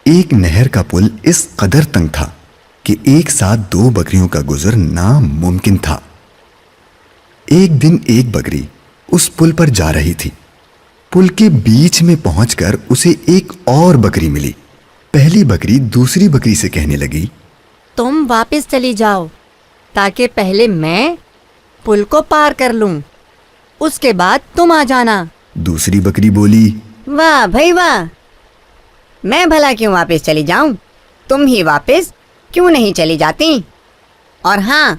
ایک نہر کا پل اس قدر تنگ تھا کہ ایک ساتھ 2 بکریوں کا گزر ناممکن تھا۔ ایک دن ایک بکری اس پل پر جا رہی تھی۔ پل کے بیچ میں پہنچ کر اسے ایک اور بکری ملی۔ پہلی بکری دوسری بکری سے کہنے لگی، تم واپس چلی جاؤ تاکہ پہلے میں پل کو پار کر لوں، اس کے بعد تم آ جانا۔ دوسری بکری بولی، واہ بھائی واہ، میں بھلا کیوں واپس چلی جاؤں؟ تم ہی واپس کیوں نہیں چلی جاتی؟ اور ہاں،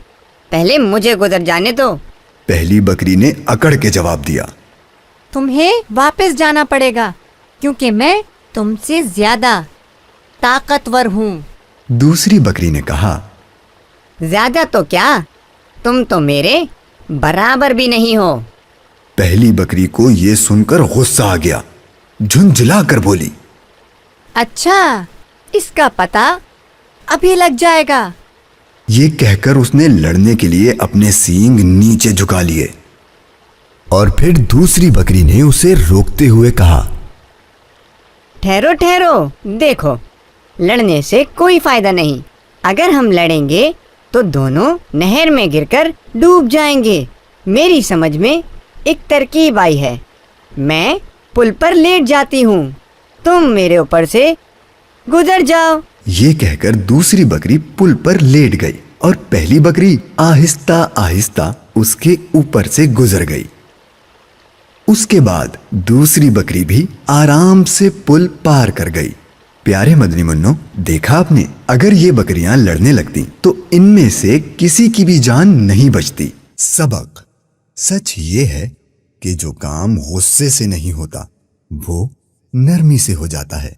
پہلے مجھے گزر جانے دو۔ پہلی بکری نے اکڑ کے جواب دیا، تمہیں واپس جانا پڑے گا کیونکہ میں تم سے زیادہ طاقتور ہوں۔ دوسری بکری نے کہا، زیادہ تو کیا، تم تو میرے برابر بھی نہیں ہو۔ پہلی بکری کو یہ سن کر غصہ آ گیا، جھنجھلا کر بولی، اچھا، اس کا پتہ ابھی لگ جائے گا۔ یہ کہہ کر اس نے لڑنے کے لیے اپنے سینگ نیچے جھکا لیے، اور پھر دوسری بکری نے اسے روکتے ہوئے کہا، ٹھہرو ٹھہرو، دیکھو، لڑنے سے کوئی فائدہ نہیں۔ اگر ہم لڑیں گے تو دونوں نہر میں گر کر ڈوب جائیں گے۔ میری سمجھ میں ایک ترکیب آئی ہے، میں پل پر لیٹ جاتی ہوں، تم میرے اوپر سے گزر جاؤ۔ یہ کہہ کر دوسری بکری پل پر لیٹ گئی اور پہلی بکری آہستہ آہستہ اس کے اوپر سے گزر گئی۔ اس کے بعد دوسری بکری بھی آرام سے پل پار کر گئی۔ پیارے مدنی منو، دیکھا آپ نے، اگر یہ بکریاں لڑنے لگتی تو ان میں سے کسی کی بھی جان نہیں بچتی۔ سبق: سچ یہ ہے کہ جو کام غصے سے نہیں ہوتا وہ نرمی سے ہو جاتا ہے۔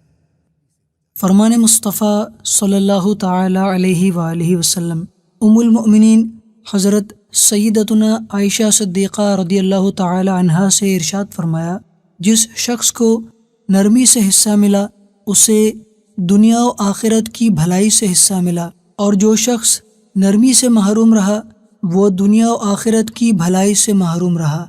فرمان مصطفیٰ صلی اللہ تعالی علیہ وآلہ وسلم ام المؤمنین حضرت سیدتنا عائشہ صدیقہ رضی اللہ تعالی عنہا سے ارشاد فرمایا، جس شخص کو نرمی سے حصہ ملا اسے دنیا و آخرت کی بھلائی سے حصہ ملا، اور جو شخص نرمی سے محروم رہا وہ دنیا و آخرت کی بھلائی سے محروم رہا۔